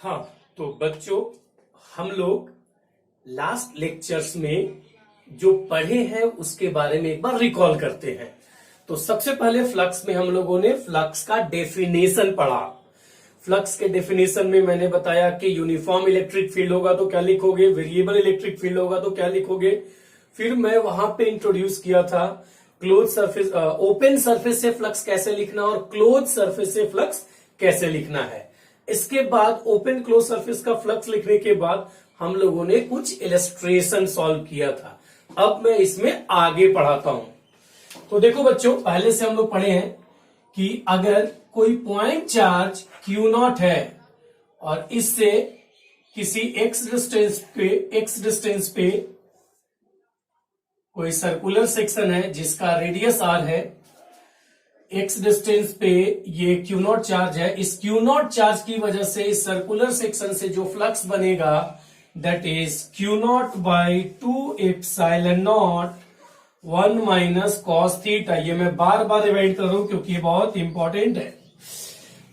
हाँ, तो बच्चों हम लोग लास्ट लेक्चर्स में जो पढ़े हैं उसके बारे में एक बार रिकॉल करते हैं। तो सबसे पहले फ्लक्स में हम लोगों ने फ्लक्स का डेफिनेशन पढ़ा। फ्लक्स के डेफिनेशन में मैंने बताया कि यूनिफॉर्म इलेक्ट्रिक फील्ड होगा तो क्या लिखोगे, वेरिएबल इलेक्ट्रिक फील्ड होगा तो क्या लिखोगे। फिर मैं वहां पे इंट्रोड्यूस किया था क्लोज सरफेस, ओपन सरफेस से फ्लक्स कैसे लिखना और क्लोज सरफेस से फ्लक्स कैसे लिखना है। इसके बाद ओपन क्लोज सरफेस का फ्लक्स लिखने के बाद हम लोगों ने कुछ इलस्ट्रेशन सॉल्व किया था। अब मैं इसमें आगे पढ़ाता हूं। तो देखो बच्चों, पहले से हम लोग पढ़े हैं कि अगर कोई पॉइंट चार्ज Q0 है और इससे किसी x डिस्टेंस पे कोई सर्कुलर सेक्शन है जिसका रेडियस r है, x डिस्टेंस पे ये Q0 चार्ज है। इस Q0 चार्ज की वजह से इस सर्कुलर सेक्शन से जो फ्लक्स बनेगा that is Q0 by 2 epsilon not 1 minus cos theta. ये मैं बार बार रिवाइंड कर रहा हूं क्योंकि ये बहुत इंपॉर्टेंट है।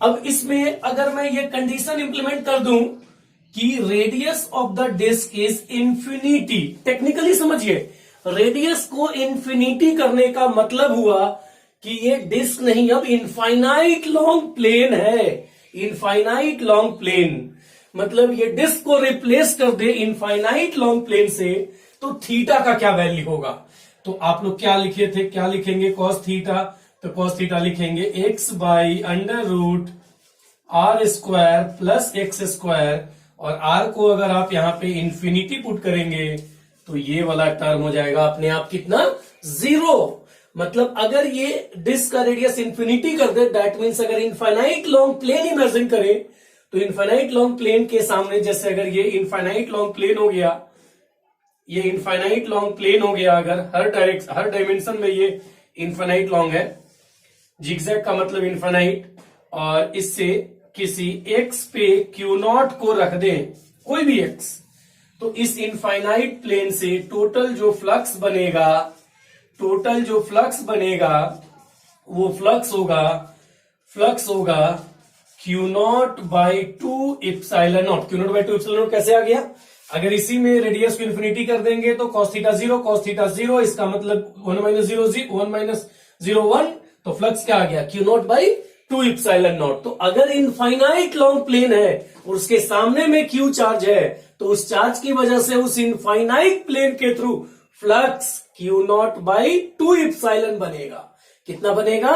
अब इसमें अगर मैं ये कंडीशन इंप्लीमेंट कर दूं कि radius of the disc is infinity, technically समझिए, रेडियस को इंफिनिटी करने का मतलब हुआ कि ये डिस्क नहीं, अब इनफाइनाइट लॉन्ग प्लेन है। इनफाइनाइट लॉन्ग प्लेन मतलब ये डिस्क को रिप्लेस कर दे इनफाइनाइट लॉन्ग प्लेन से, तो थीटा का क्या वैल्यू होगा। तो आप लोग क्या लिखे थे, क्या लिखेंगे, कॉस थीटा। तो कॉस थीटा लिखेंगे x by under root r square plus x square, और r को अगर आप यहां पे इंफिनिटी पुट करेंगे तो ये वाला टर्म हो जाएगा अपने आप कितना, 0। मतलब अगर ये डिस्क का रेडियस इंफिनिटी कर दे दैट मीन्स अगर इनफाइनाइट लॉन्ग प्लेन इमेजिन करें तो इनफाइनाइट लॉन्ग प्लेन के सामने, जैसे अगर ये इनफाइनाइट लॉन्ग प्लेन हो गया, ये इनफाइनाइट लॉन्ग प्लेन हो गया, अगर हर डायमेंशन में ये इनफाइनाइट लॉन्ग है, जिगजैग का मतलब इनफाइनाइट, और इससे किसी x पे Q0 को रख दें, कोई भी x, तो इस इनफाइनाइट प्लेन से टोटल जो फ्लक्स बनेगा वो फ्लक्स होगा Q0 by 2 epsilon not. Q0 by 2 epsilon not कैसे आ गया, अगर इसी में रेडियस को इन्फिनिटी कर देंगे तो cos थीटा 0, इसका मतलब 1 माइनस 0 1, तो फ्लक्स क्या आ गया, Q0 बाई 2 एप्सिलॉन नॉट। तो अगर इनफाइनाइट लॉन्ग प्लेन है और उसके सामने में Q चार्ज है तो उस चार्ज की वजह से उस इनफाइनाइट प्लेन के थ्रू फ्लक्स Q0 बाई 2 एप्सिलॉन बनेगा। कितना बनेगा,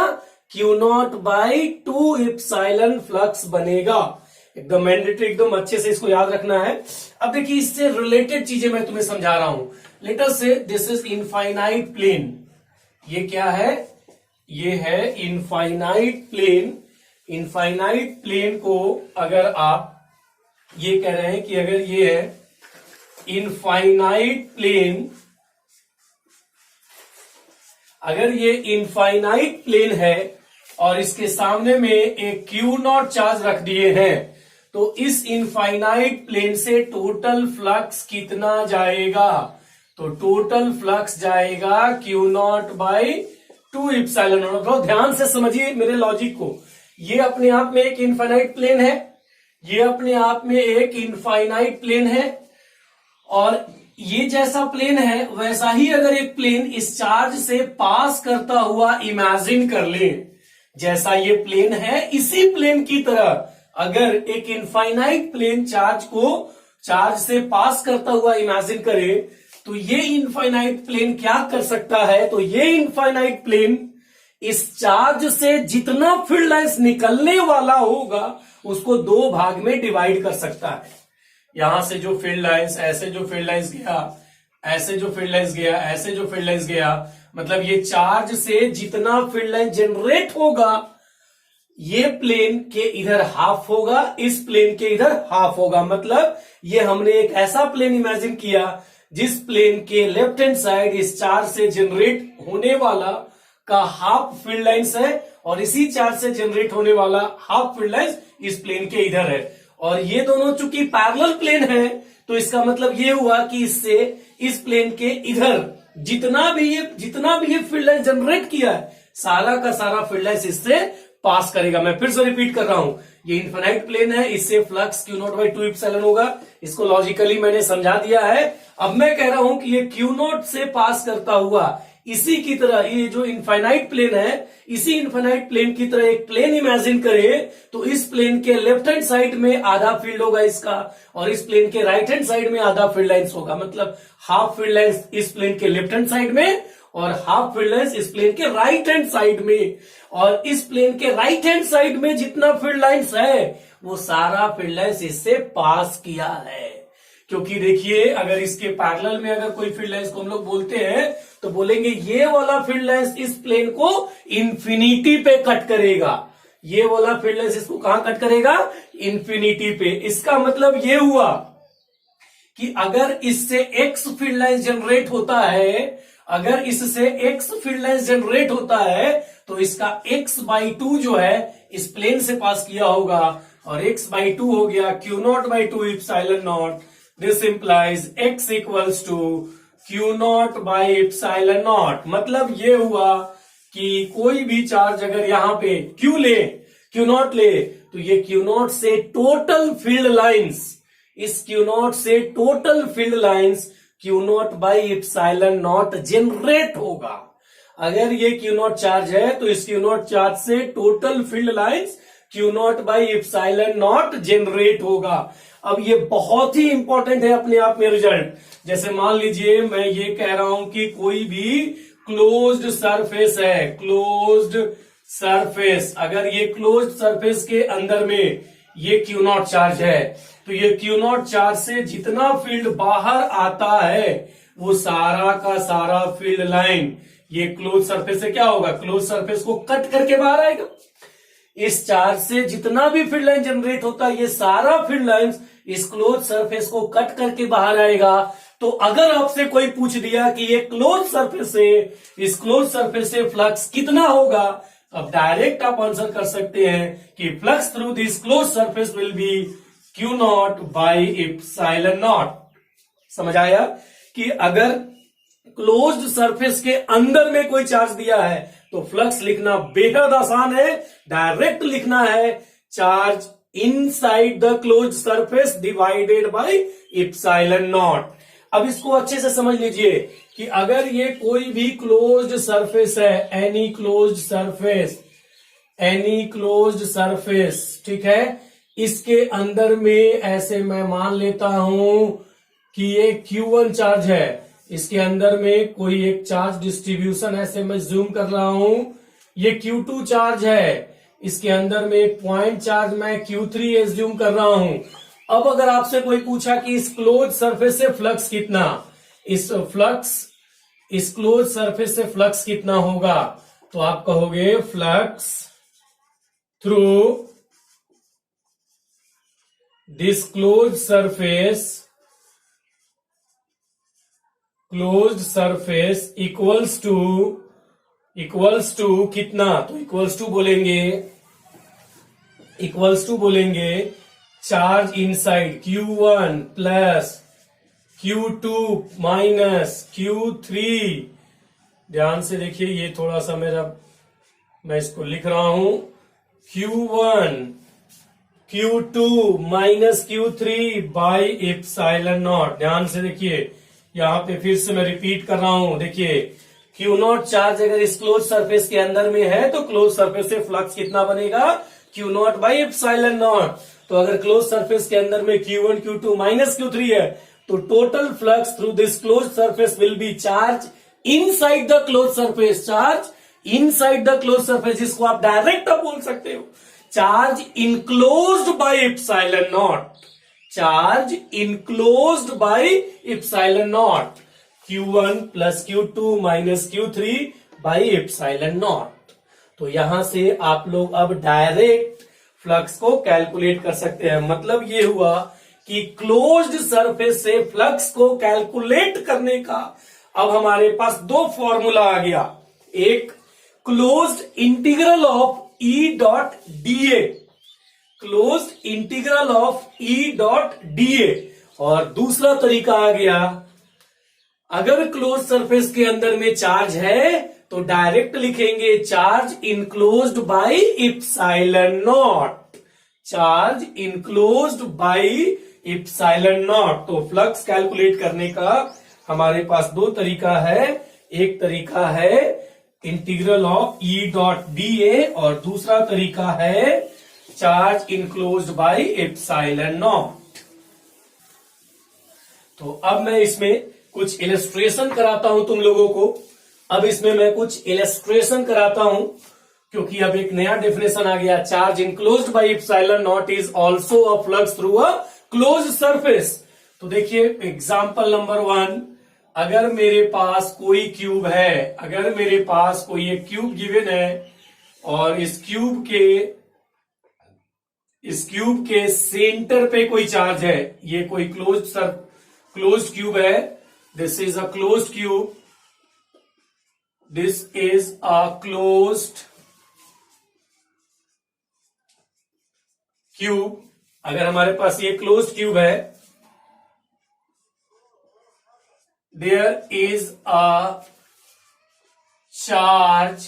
Q0 बाई 2 एप्सिलॉन फ्लक्स बनेगा। एकदम मैंडेटरी, एकदम अच्छे से इसको याद रखना है। अब देखिए इससे रिलेटेड चीजें मैं तुम्हें समझा रहा हूं। लेट अस से दिस इज इनफाइनाइट प्लेन। ये क्या है, ये है इनफाइनाइट प्लेन। इनफाइनाइट प्लेन को अगर आप ये कह रहे हैं कि अगर ये है इनफाइनाइट प्लेन, अगर ये इनफाइनाइट प्लेन है और इसके सामने में एक Q0 चार्ज रख दिए हैं, तो इस इनफाइनाइट प्लेन से टोटल फ्लक्स कितना जाएगा, तो टोटल फ्लक्स जाएगा Q0 बाई 2 एप्सिलॉन नॉट। बहुत ध्यान से समझिए मेरे लॉजिक को। ये अपने आप में एक इनफाइनाइट प्लेन है, ये अपने आप में एक इनफाइनाइट प्लेन है, और ये जैसा प्लेन है वैसा ही अगर एक प्लेन इस चार्ज से पास करता हुआ इमेजिन कर ले, जैसा ये प्लेन है इसी प्लेन की तरह अगर एक इनफाइनाइट प्लेन चार्ज को चार्ज से पास करता हुआ इमेजिन करे, तो ये इनफाइनाइट प्लेन क्या कर सकता है, तो ये इनफाइनाइट प्लेन इस चार्ज से जितना फील्ड लाइंस निकलने वाला होगा उसको 2 भाग में डिवाइड कर सकता है। यहां से जो फील्ड लाइंस, ऐसे जो फील्ड लाइंस गया, ऐसे जो फील्ड लाइंस गया, ऐसे जो फील्ड लाइंस गया, मतलब ये चार्ज से जितना फील्ड लाइन जनरेट होगा ये प्लेन के इधर हाफ होगा, इस प्लेन के इधर हाफ होगा। मतलब ये हमने एक ऐसा प्लेन इमेजिन किया जिस प्लेन के लेफ्ट हैंड साइड इस चार्ज से जनरेट होने वाला का हाफ फील्ड लाइंस है और इसी चार्ज से जनरेट होने वाला हाफ फील्ड लाइंस इस प्लेन के इधर है, और ये दोनों चूंकि पैरेलल प्लेन है तो इसका मतलब ये हुआ कि इससे इस प्लेन के इधर जितना भी ये फील्ड लाइन जनरेट किया है सारा का सारा फील्ड लाइंस इससे पास करेगा। मैं फिर से रिपीट कर रहा हूं, ये इनफाइनाइट प्लेन है, इससे flux Q not by 2 epsilon होगा। इसको लॉजिकली मैंने समझा दिया है। अब मैं कह रहा हूं कि ये क्यू नॉट से पास करता हुआ इसी की तरह, ये जो इनफाइनाइट प्लेन है, इसी इनफाइनाइट प्लेन की तरह एक प्लेन इमेजिन करें, तो इस प्लेन के लेफ्ट हैंड साइड में आधा फील्ड होगा इसका, और इस प्लेन के राइट हैंड साइड में आधा फील्ड लाइंस होगा। मतलब हाफ फील्ड लाइंस इस प्लेन के लेफ्ट हैंड साइड में और हाफ फील्ड लाइंस इस प्लेन के राइट हैंड साइड में। और इस प्लेन के राइट हैंड साइड में जितना फील्ड लाइंस है वो सारा फील्ड लाइंस इससे पास किया है। क्योंकि देखिए, अगर इसके पैरेलल में अगर कोई फील्ड लाइंस को हम लोग बोलते हैं तो बोलेंगे ये वाला फील्ड लाइंस इस प्लेन को इंफिनिटी पे कट करेगा। ये वाला फील्ड लाइंस इसको कहां कट करेगा? इंफिनिटी पे। इसका मतलब ये हुआ कि अगर इससे एक्स फील्ड लाइंस जनरेट होता है, अगर इससे एक्स फील्ड लाइंस जनरेट होता है तो इसका x/2 जो है इस प्लेन से पास किया होगा, और x/2 हो गया q0/2 epsilon naught. This implies x equals to q0/एप्सिलॉन नॉट। मतलब ये हुआ कि कोई भी चार्ज अगर यहां पे q0 ले, तो ये q0 से टोटल फील्ड लाइंस, इस q0 से टोटल फील्ड लाइंस q0/एप्सिलॉन नॉट जनरेट होगा। अगर ये q0 चार्ज है तो इस q0 चार्ज से टोटल फील्ड लाइंस q0/एप्सिलॉन नॉट जनरेट होगा। अब ये बहुत ही इंपॉर्टेंट है अपने आप में रिजल्ट। जैसे मान लीजिए मैं ये कह रहा हूं कि कोई भी क्लोज्ड सरफेस है, क्लोज्ड सरफेस, अगर ये क्लोज्ड सरफेस के अंदर में ये q0 चार्ज है, तो ये q0 चार्ज से जितना फील्ड बाहर आता है वो सारा का सारा फील्ड लाइन ये क्लोज सरफेस से क्या होगा? क्लोज सरफेस को कट करके बाहर आएगा। इस चार्ज से जितना भी फील्ड लाइन जनरेट होता है ये सारा फील्ड लाइंस इस क्लोज सरफेस को कट करके बाहर आएगा। तो अगर आपसे कोई पूछ दिया कि ये क्लोज सरफेस से, इस क्लोज सरफेस से फ्लक्स कितना होगा, अब डायरेक्ट आप आंसर कर सकते हैं कि flux through this close surface will be q0/एप्सिलॉन नॉट। समझ आया कि अगर क्लोज्ड सरफेस के अंदर में कोई चार्ज दिया है तो फ्लक्स लिखना बेहद आसान है। डायरेक्ट लिखना है charge inside the closed surface divided by epsilon not. अब इसको अच्छे से समझ लीजिए कि अगर ये कोई भी क्लोज्ड सरफेस है, एनी क्लोज्ड सरफेस, ठीक है, इसके अंदर में ऐसे मैं मान लेता हूं कि ये Q1 चार्ज है, इसके अंदर में कोई एक चार्ज डिस्ट्रीब्यूशन, ऐसे मैं जूम कर रहा हूं, ये Q2 चार्ज है, इसके अंदर में एक पॉइंट चार्ज मैं Q3 एज्यूम कर रहा हूं। अब अगर आपसे कोई पूछा कि इस क्लोज सरफेस से फ्लक्स कितना, इस क्लोज सरफेस से फ्लक्स कितना होगा, तो आप कहोगे flux through this closed surface equals to कितना, तो इक्वल्स टू बोलेंगे charge inside Q1 plus Q2 minus Q3। ध्यान से देखिए, ये थोड़ा सा मैं इसको लिख रहा हूं, Q1 Q2 minus Q3 by epsilon not. ध्यान से देखिए, यहां पे फिर से मैं रिपीट कर रहा हूं, देखिए Q0 चार्ज अगर इस क्लोज सरफेस के अंदर में है तो क्लोज सरफेस से फ्लक्स कितना बनेगा? Q0/एप्सिलॉन नॉट। तो अगर क्लोज सरफेस के अंदर में Q1 Q2 माइनस Q3 है तो total flux through this close surface will B charge inside the close surface, charge inside the close surface, जिसको आप डायरेक्ट आप बोल सकते हो charge enclosed by epsilon not, charge enclosed by epsilon not, Q1 plus Q2 minus Q3 by epsilon not. तो यहां से आप लोग अब डायरेक्ट फ्लक्स को कैलकुलेट कर सकते हैं। मतलब ये हुआ कि क्लोज्ड सरफेस से फ्लक्स को कैलकुलेट करने का अब हमारे पास दो फॉर्मूला आ गया, एक closed integral of E.dA, closed integral of E.dA, और दूसरा तरीका आ गया, अगर क्लोज सरफेस के अंदर में चार्ज है तो डायरेक्ट लिखेंगे charge enclosed by epsilon not, charge enclosed by epsilon naught. तो फ्लक्स कैलकुलेट करने का हमारे पास दो तरीका है, एक तरीका है integral of E dot D A और दूसरा तरीका है charge enclosed by epsilon naught. तो अब मैं इसमें कुछ इलस्ट्रेशन कराता हूं तुम लोगों को, अब इसमें मैं कुछ इलस्ट्रेशन कराता हूं क्योंकि अब एक नया डेफिनेशन आ गया, charge enclosed by epsilon not is also a flux through a closed surface. तो देखिए एग्जांपल नंबर 1, अगर मेरे पास कोई क्यूब है, अगर मेरे पास कोई एक क्यूब गिवन है और इस क्यूब के सेंटर पे कोई चार्ज है, ये कोई क्लोज्ड क्यूब है, this is a closed cube, this is a closed cube. अगर हमारे पास ये क्लोज्ड क्यूब है, there is a charge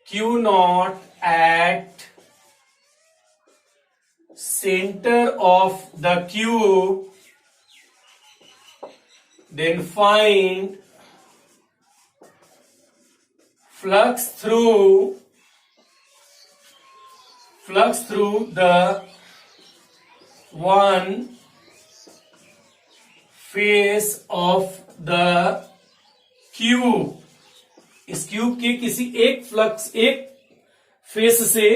Q naught at center of the cube, then find flux through the one face of the cube. इस cube के किसी एक face से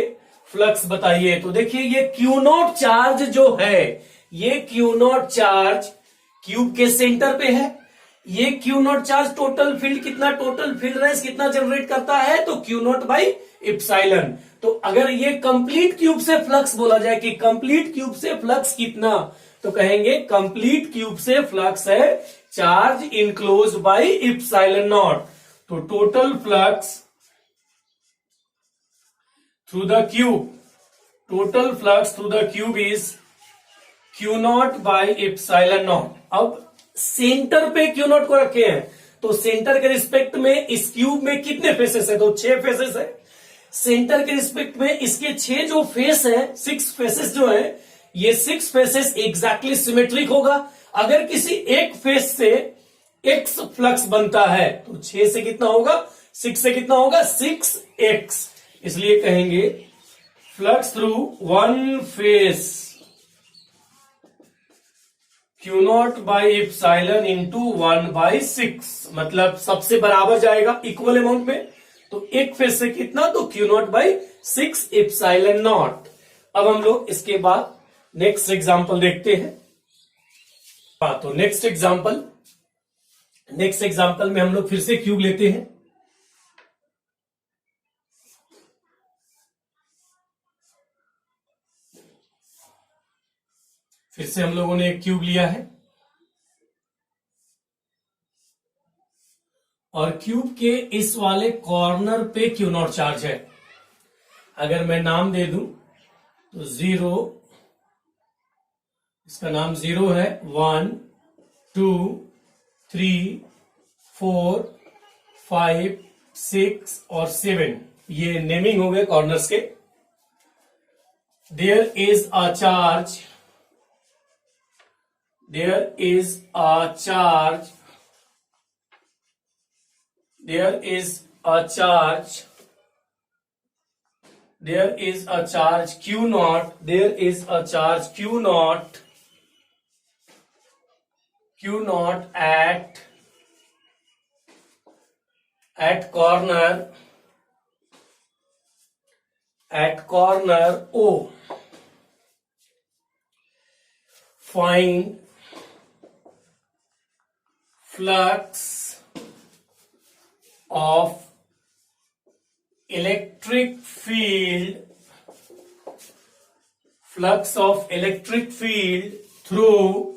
flux बताइए। तो देखिए ये क्यू नॉट चार्ज जो है, ये क्यू नॉट चार्ज क्यूब के सेंटर पे है, ये Q not charge total field कितना, टोटल फील्ड रेंज कितना जनरेट करता है, तो क्यू नॉट बाई इप्सिलॉन। तो अगर ये कंप्लीट क्यूब से फ्लक्स बोला जाए कि कंप्लीट क्यूब से फ्लक्स कितना, तो कहेंगे कंप्लीट क्यूब से फ्लक्स है charge enclosed by epsilon naught. तो total flux through the cube is q naught by epsilon naught. अब सेंटर पे क्यू नॉट को रखे हैं, तो सेंटर के रिस्पेक्ट में इस क्यूब में कितने फेसेस है, तो 6 फेसेस है। सेंटर के रिस्पेक्ट में इसके 6 जो फेस है, 6 फेसेस जो है, ये 6 फेसेस एग्जैक्टली सिमेट्रिक होगा। अगर किसी एक फेस से x फ्लक्स बनता है तो 6 से कितना होगा, 6 से कितना होगा, 6x। इसलिए कहेंगे flux through one face Q not by epsilon into 1/6, मतलब सबसे बराबर जाएगा इक्वल अमाउंट में। तो एक फेस से कितना, तो Q not by 6 epsilon naught. अब हम लोग इसके बाद नेक्स्ट एग्जाम्पल देखते हैं। तो नेक्स्ट एग्जाम्पल में हम लोग फिर से क्यूब लेते हैं। फिर से हम लोगों ने एक क्यूब लिया है और क्यूब के इस वाले कॉर्नर पे क्यू नॉट चार्ज है। अगर मैं नाम दे दूं तो 0, इसका नाम 0 है, 1 2 3 4 5 6 और 7, ये नेमिंग हो गए कॉर्नर्स के। There is a charge there is a charge q naught, at corner O. Find flux of electric field through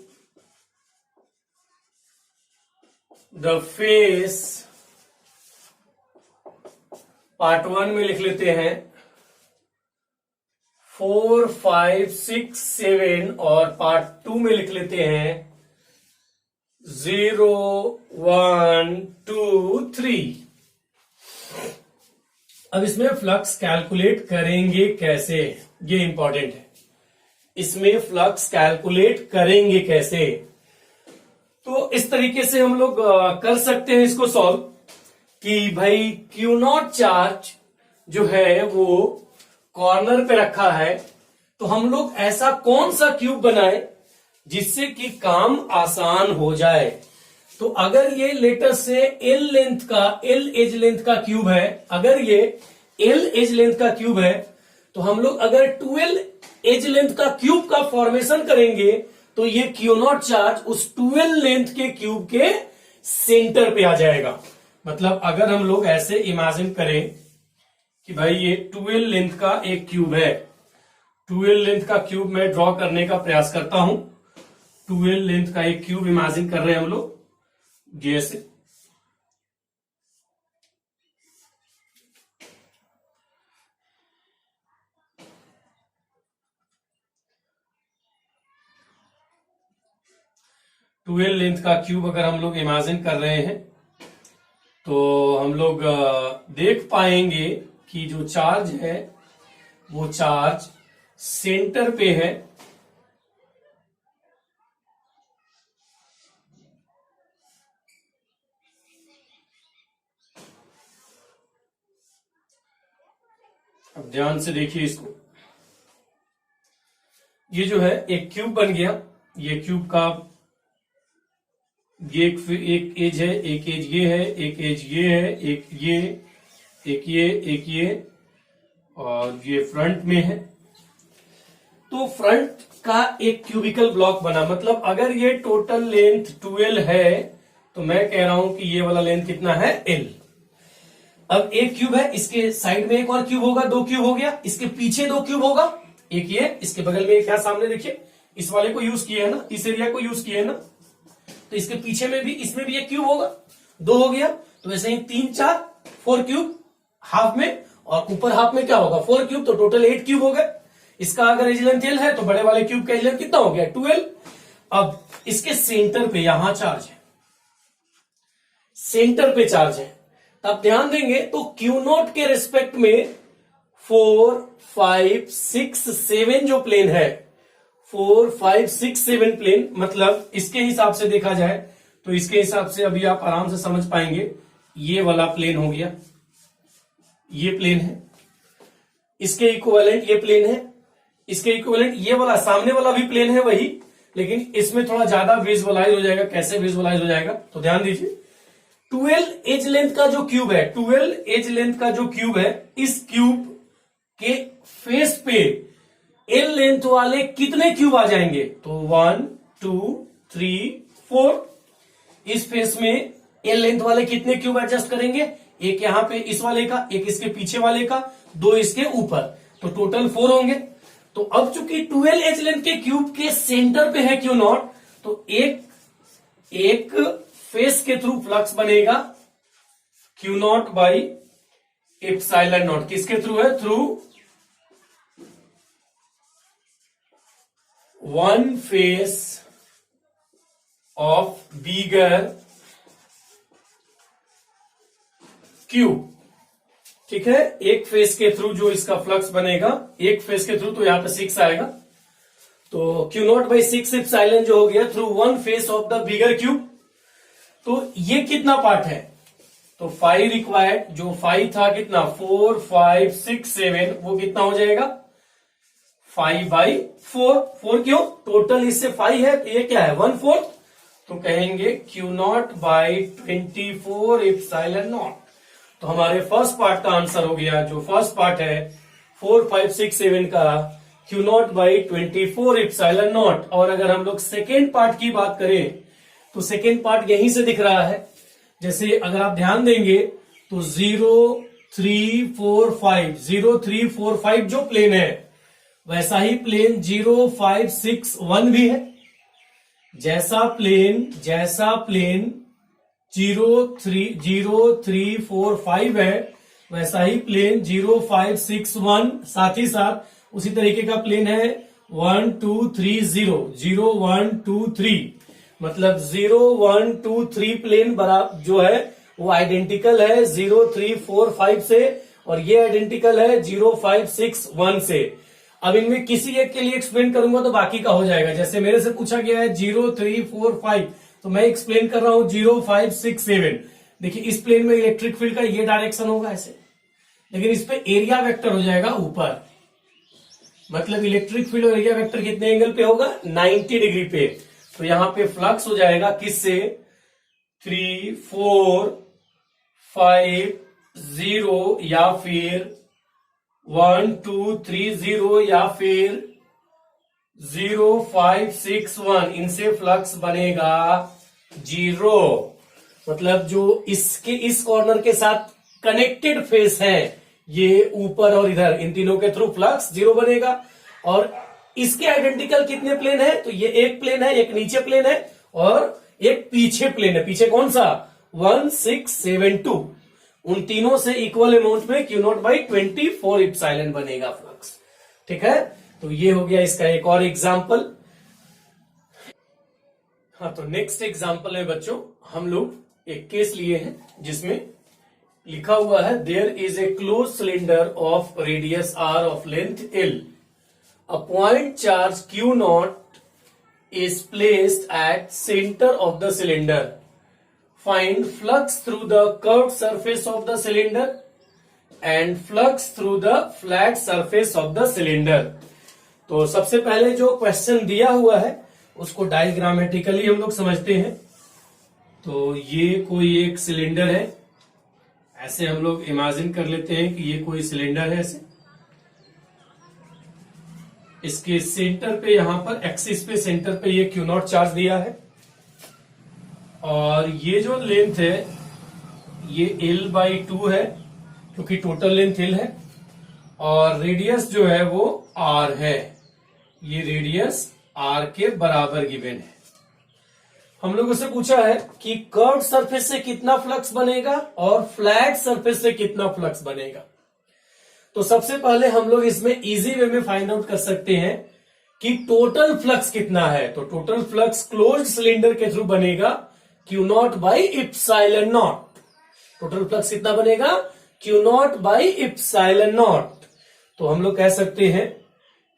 the face. Part 1 में लिख लेते हैं 4 5 6 7 और पार्ट 2 में लिख लेते हैं 0 1 2 3। अब इसमें फ्लक्स कैलकुलेट करेंगे कैसे, ये इंपॉर्टेंट है। इसमें फ्लक्स कैलकुलेट करेंगे कैसे, तो इस तरीके से हम लोग कर सकते हैं इसको सॉल्व कि भाई क्यू नॉट चार्ज जो है वो कॉर्नर पे रखा है, तो हम लोग ऐसा कौन सा क्यूब बनाए जिससे कि काम आसान हो जाए। तो अगर ये लेटर से एल एज लेंथ का क्यूब है, अगर ये एल एज लेंथ का क्यूब है, तो हम लोग अगर 12 एज लेंथ का क्यूब का फॉर्मेशन करेंगे तो ये क्यू नॉट चार्ज उस 12 लेंथ के क्यूब के सेंटर पे आ जाएगा। मतलब अगर हम लोग ऐसे इमेजिन करें कि भाई ये 12 लेंथ का एक क्यूब है, 12 लेंथ का क्यूब मैं ड्रॉ करने का प्रयास करता हूं। 12 लेंथ का एक क्यूब इमेजिन कर रहे हैं हम लोग जैसे, ट्वेल्व लेंथ का क्यूब अगर हम लोग इमेजिन कर रहे हैं तो हम लोग देख पाएंगे कि जो चार्ज है वो चार्ज सेंटर पे है। अब ध्यान से देखिए इसको, ये जो है एक क्यूब बन गया। ये क्यूब का ये एक एज है, एक एज ये है, एक एज ये है, एक ये, एक ये, एक ये, और ये फ्रंट में है। तो फ्रंट का एक क्यूबिकल ब्लॉक बना। मतलब अगर ये टोटल लेंथ 12 है तो मैं कह रहा हूं कि ये वाला लेंथ कितना है, L। अब एक क्यूब है, इसके साइड में एक और क्यूब होगा, 2 क्यूब हो गया। इसके पीछे 2 क्यूब होगा, एक ये, इसके बगल में एक है, सामने देखिए इस वाले को यूज किया है ना, इस एरिया को यूज किया है ना, तो इसके पीछे में भी, इसमें भी एक क्यूब होगा, 2 हो गया। तो वैसे ही 3 4 4 क्यूब हाफ में, और ऊपर हाफ में क्या होगा 4 क्यूब, तो टोटल 8 क्यूब हो गए। इसका अगर एज लेंथ L है तो बड़े वाले क्यूब का एज लेंथ कितना हो गया, 12। अब इसके सेंटर पे यहां चार्ज है, सेंटर पे चार्ज है। तब ध्यान देंगे तो क्यू नॉट के रिस्पेक्ट में 4 5 6 7 जो प्लेन है, 4 5 6 7 प्लेन, मतलब इसके हिसाब से देखा जाए तो इसके हिसाब से अभी आप आराम से समझ पाएंगे। ये वाला प्लेन हो गया, ये प्लेन है, इसके इक्विवेलेंट ये प्लेन है, इसके इक्विवेलेंट ये वाला सामने वाला भी प्लेन है वही, लेकिन इसमें थोड़ा ज्यादा विजुअलाइज हो जाएगा। कैसे विजुअलाइज हो जाएगा, तो ध्यान दीजिए 12 एज लेंथ का जो क्यूब है, 12 एज लेंथ का जो क्यूब है, इस क्यूब के फेस पे एल लेंथ वाले कितने क्यूब आ जाएंगे, तो 1 2 3 4। इस फेस में एल लेंथ वाले कितने क्यूब एडजस्ट करेंगे, एक यहां पे इस वाले का, एक इसके पीछे वाले का, 2 इसके ऊपर, तो टोटल 4 होंगे। तो अब चूंकि 12 एज लेंथ के क्यूब के सेंटर पे है क्यू नॉट, तो एक फेस के थ्रू फ्लक्स बनेगा Q not by epsilon not. किसके थ्रू है, through one face of bigger cube. ठीक है, एक फेस के थ्रू जो इसका फ्लक्स बनेगा, एक फेस के थ्रू, तो यहां पे 6 आएगा, तो क्यू नॉट बाई 6 एप्सिलॉन जो हो गया through one face of the bigger cube. तो ये कितना पार्ट है, तो 5 रिक्वायर्ड, जो 5 था कितना 4 5 6 7, वो कितना हो जाएगा 5/4। 4 क्यों, टोटल इससे 5 है, तो ये क्या है 1/4, तो कहेंगे Q not by 24 epsilon not. तो हमारे फर्स्ट पार्ट का आंसर हो गया, जो फर्स्ट पार्ट है 4 5 6 7 का, Q not by 24 epsilon not. और अगर हम लोग सेकेंड पार्ट की बात करें तो सेकेंड पार्ट यहीं से दिख रहा है। जैसे अगर आप ध्यान देंगे तो 0 3 4 5, 0 3 4 5 जो प्लेन है, वैसा ही प्लेन 0 5 6 1 भी है। जैसा प्लेन 0 3 4 5 है, वैसा ही प्लेन 0 5 6 1, साथ ही साथ उसी तरीके का प्लेन है 1 2 3 0 0 1 2 3, मतलब 0 1 2 3 प्लेन बराबर जो है वो आइडेंटिकल है 0 3 4 5 से, और ये आइडेंटिकल है 0 5 6 1 से। अब इनमें किसी एक के लिए एक्सप्लेन करूंगा तो बाकी का हो जाएगा। जैसे मेरे से पूछा गया है 0 3 4 5, तो मैं एक्सप्लेन कर रहा हूं 0 5 6 7। देखिए इस प्लेन में इलेक्ट्रिक फील्ड का ये डायरेक्शन होगा ऐसे, लेकिन इस पे एरिया वेक्टर हो जाएगा ऊपर। मतलब इलेक्ट्रिक फील्ड और एरिया वेक्टर कितने एंगल पे होगा? 90 डिग्री पे। तो यहां पे फ्लक्स हो जाएगा किससे? 3 4 5 0 या फिर 1 2 3 0 या फिर 0 5 6 1, इनसे फ्लक्स बनेगा 0। मतलब जो इसके इस कॉर्नर के साथ कनेक्टेड फेस है ये ऊपर और इधर, इन तीनों के थ्रू फ्लक्स 0 बनेगा। और इसके आइडेंटिकल कितने प्लेन है? तो ये एक प्लेन है, एक नीचे प्लेन है और एक पीछे प्लेन है। पीछे कौन सा? 1 6 7 2। उन तीनों से इक्वल अमाउंट में Q0/24 इप्सिलॉन बनेगा फ्लक्स। ठीक है, तो ये हो गया इसका एक और एग्जाम्पल। हाँ, तो नेक्स्ट एग्जाम्पल में बच्चों हम लोग एक केस लिए हैं जिसमें लिखा हुआ है there is a close cylinder of radius r of length l, a point charge Q0 is placed at center of the cylinder. Find flux through the curved surface of the cylinder and flux through the flat surface of the cylinder. तो सबसे पहले जो question दिया हुआ है उसको diagrammatically हम लोग समझते हैं। तो ये कोई एक सिलेंडर है, ऐसे हम लोग इमेजिन कर लेते हैं कि ये कोई सिलेंडर है ऐसे। इसके सेंटर पे, यहां पर एक्सिस पे सेंटर पे ये Q0 चार्ज दिया है, और ये जो लेंथ है ये L/2 है क्योंकि टोटल लेंथ L है, और रेडियस जो है वो R है। ये रेडियस R के बराबर गिवन है। हम लोगों से पूछा है कि कर्व सरफेस से कितना फ्लक्स बनेगा और फ्लैट सरफेस से कितना फ्लक्स बनेगा। तो सबसे पहले हम लोग इसमें इजी वे में फाइंड आउट कर सकते हैं कि टोटल फ्लक्स कितना है। तो टोटल फ्लक्स क्लोज्ड सिलेंडर के थ्रू बनेगा Q0/ε0। टोटल फ्लक्स कितना बनेगा? Q0/ε0। तो हम लोग कह सकते हैं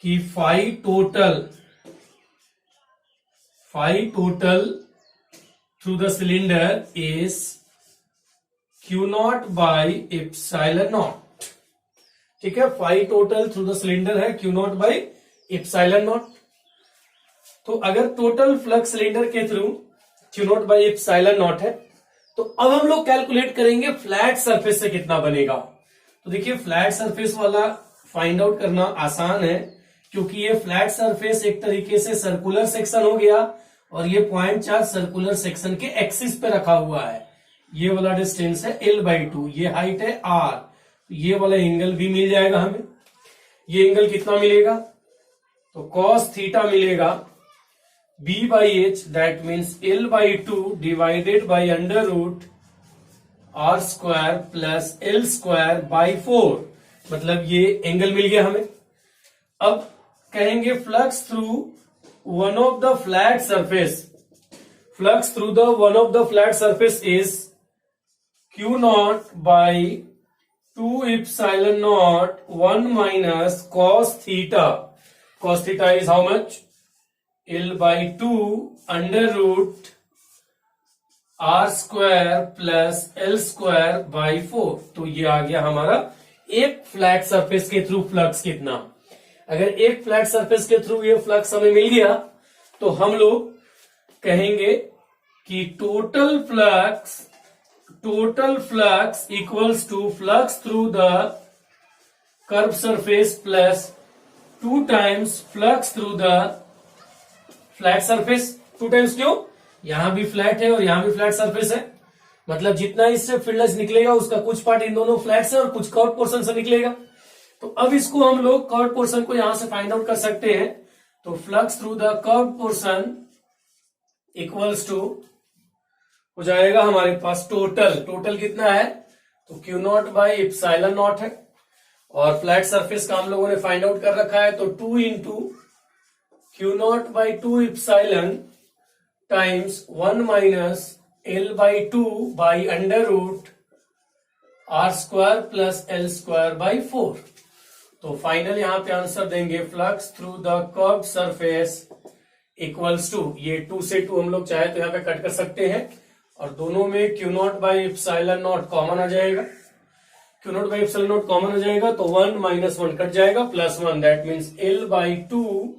कि phi total through the cylinder is Q0/ε0। ठीक है, phi total through the cylinder है Q0/ε0। तो अगर टोटल फ्लक्स सिलेंडर के थ्रू Q0/ε0 है, तो अब हम लोग कैलकुलेट करेंगे फ्लैट सरफेस से कितना बनेगा। तो देखिए फ्लैट सरफेस वाला फाइंड आउट करना आसान है क्योंकि ये फ्लैट सरफेस एक तरीके से सर्कुलर सेक्शन हो गया और ये पॉइंट चार्ज सर्कुलर सेक्शन के एक्सिस पे रखा हुआ है। ये वाला डिस्टेंस है L/2, ये हाइट है R, ये वाला एंगल भी मिल जाएगा हमें। ये एंगल कितना मिलेगा? तो cos थीटा मिलेगा B/H, that means L/2 divided by √R² plus L²/4। मतलब ये एंगल मिल गया हमें। अब कहेंगे flux through one of the flat surface, flux through the one of the flat surface is Q0/2ε0 1 minus cos theta. Cos theta is how much? L/2 √R² plus L²/4। तो ये आ गया हमारा एक फ्लैट सरफेस के थ्रू flux कितना। अगर एक फ्लैट सरफेस के थ्रू ये फ्लक्स हमें मिल गया तो हम लोग कहेंगे कि total flux equals to flux through the curve surface plus 2 times flux through the flat surface. 2 times क्यों? यहां भी फ्लैट है और यहां भी फ्लैट सरफेस है, मतलब जितना इससे फील्ड निकलेगा उसका कुछ पार्ट इन दोनों फ्लैट से और कुछ कर्व पोर्शन से निकलेगा। तो अब इसको हम लोग कर्व पोर्शन को यहां से फाइंड आउट कर सकते हैं। तो flux through the curve portion equals to हो जाएगा हमारे पास टोटल कितना है? तो Q0/ε0 है, और फ्लैट सरफेस का हम लोगों ने फाइंड आउट कर रखा है। तो 2 × Q0/2ε times 1 minus L/2 / √R² + L² / 4। तो फाइनल यहां पे आंसर देंगे flux through the curved surface equals to, ये 2 से 2 हम लोग चाहे तो यहां पे कट कर सकते हैं और दोनों में Q0/ε0 कॉमन आ जाएगा। Q0/ε0 कॉमन आ जाएगा तो 1 - 1 कट जाएगा, +1, that means L/2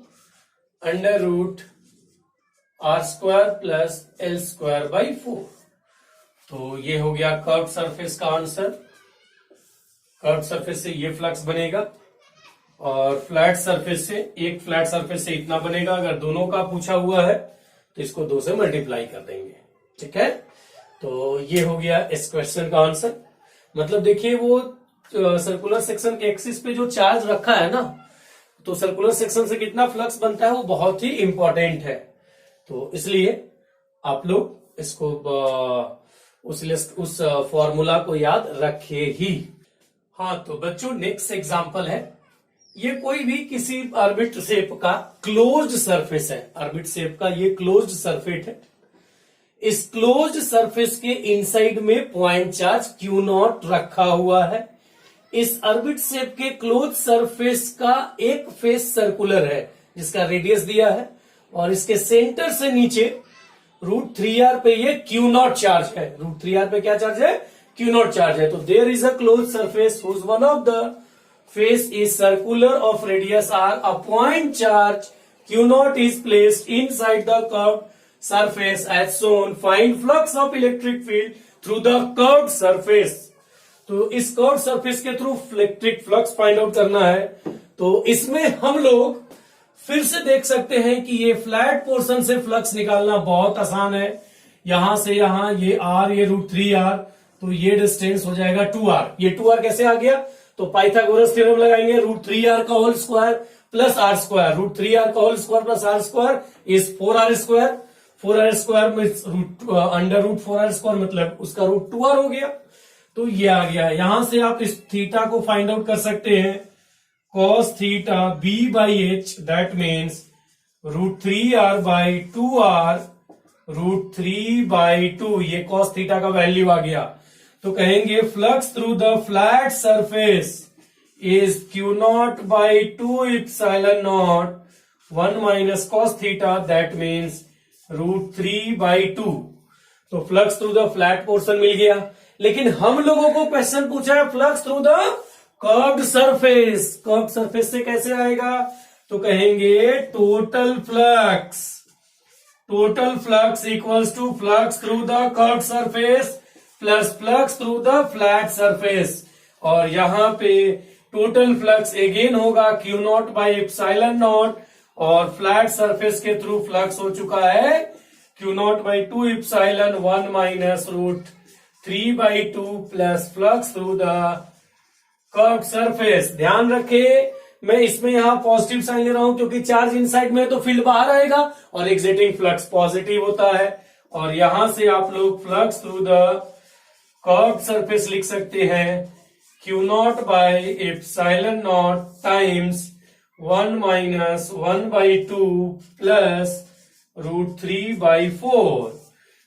√R² + L² / 4। तो ये हो गया कर्व्ड सरफेस का आंसर। कर्व्ड सरफेस से ये फ्लक्स बनेगा और फ्लैट सरफेस से, एक फ्लैट सरफेस से इतना बनेगा। अगर दोनों का पूछा हुआ है तो इसको 2 से मल्टीप्लाई कर देंगे, ठीक है। तो ये हो गया इस क्वेश्चन का आंसर। मतलब देखिए वो सर्कुलर सेक्शन के एक्सिस पे जो चार्ज रखा है ना, तो सर्कुलर सेक्शन से कितना फ्लक्स बनता है वो बहुत ही इंपॉर्टेंट है। तो इसलिए आप लोग इसको उस फॉर्मूला को याद रखिए ही। हाँ तो बच्चों नेक्स्ट एग्जांपल है, ये कोई भी किसी ऑर्बिट शेप का क्लोज्ड सरफेस है। ऑर्बिट शेप का ये क्लोज्ड सरफेस है। इस क्लोज्ड सरफेस के इनसाइड में पॉइंट चार्ज Q0 रखा हुआ है। इस ऑर्बिट शेप के क्लोज सरफेस का एक फेस सर्कुलर है जिसका रेडियस दिया है और इसके सेंटर से नीचे √3R पे ये Q0 चार्ज है। √3R पे क्या चार्ज है? Q0 चार्ज है। तो there is a close surface whose one of the face is circular of radius R, a point charge Q0 is placed inside the curved surface as shown. Find flux of electric field through the curved surface. तो इस curved surface के through electric flux find out करना है। तो इसमें हम लोग फिर से देख सकते हैं कि ये फ्लैट पोर्शन से फ्लक्स निकालना बहुत आसान है। यहां से यहां ये R, ये √3R, तो ये डिस्टेंस हो जाएगा 2R। ये 2R कैसे आ गया? तो पाइथागोरस थ्योरम लगाएंगे, √3R का whole square plus R², √3R का whole square plus R² is 4R²। 4R² में √4R² मतलब उसका √2R हो गया। तो ये आ गया। यहां से आप इस थीटा को फाइंड आउट कर सकते हैं, cos theta B/H, that means √3R/2R √3/2, ये cos थीटा का वैल्यू आ गया। तो कहेंगे flux through the flat surface is Q0/2ε0 1 - cos theta, that means √3/2। तो flux through the flat portion मिल गया। लेकिन हम लोगों को क्वेश्चन पूछा है flux through the curved surface. Curved surface से कैसे आएगा? तो कहेंगे total flux equals to flux through the curved surface plus flux through the flat surface. और यहां पे टोटल फ्लक्स अगेन होगा Q0/ε0 और फ्लैट सरफेस के थ्रू फ्लक्स हो चुका है Q0/2ε 1 - √3/2 plus flux through the curved surface. ध्यान रखें मैं इसमें यहां पॉजिटिव साइन ले रहा हूं क्योंकि चार्ज इनसाइड में है तो फील्ड बाहर आएगा और एग्जिटिंग फ्लक्स पॉजिटिव होता है। और यहां से आप लोग flux through the curved surface लिख सकते हैं Q0/ε0 टाइम्स 1 - 1/2 प्लस √3/4।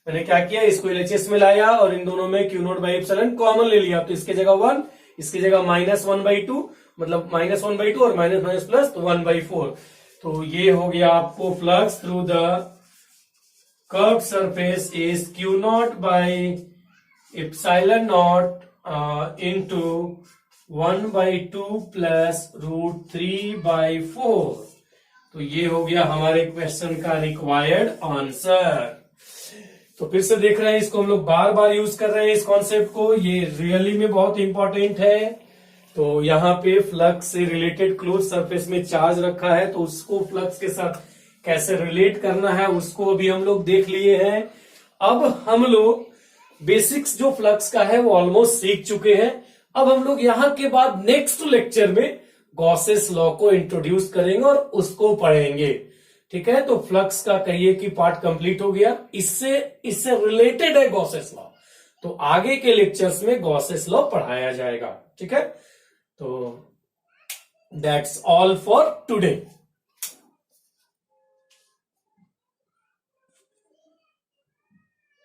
मैंने क्या किया, इसको LHS में लाया और इन दोनों में Q0/ε कॉमन ले लिया। तो इसकी जगह 1, इसकी जगह -1/2, मतलब -1/2 और माइनस प्लस तो 1/4। तो ये हो गया आपको flux through the curved surface is Q0/ε0 into 1/2 plus √3/4। तो ये हो गया हमारे क्वेश्चन का रिक्वायर्ड आंसर। तो फिर से देख रहे हैं, इसको हम लोग बार बार यूज कर रहे हैं इस कॉन्सेप्ट को, ये रियली में बहुत इंपॉर्टेंट है। तो यहाँ पे फ्लक्स से रिलेटेड क्लोज सरफेस में चार्ज रखा है तो उसको फ्लक्स के साथ कैसे रिलेट करना है उसको अभी हम लोग देख लिए हैं। अब हम लोग बेसिक्स जो फ्लक्स का है वो ऑलमोस्ट सीख चुके हैं। अब हम लोग यहाँ के बाद नेक्स्ट लेक्चर में गॉसेस लॉ को इंट्रोड्यूस करेंगे और उसको पढ़ेंगे। ठीक है, तो फ्लक्स का कहिए कि पार्ट कंप्लीट हो गया। इससे रिलेटेड है गॉसेस लॉ, तो आगे के लेक्चर्स में गॉसेस लॉ पढ़ाया जाएगा। ठीक है, तो दैट्स ऑल फॉर टुडे।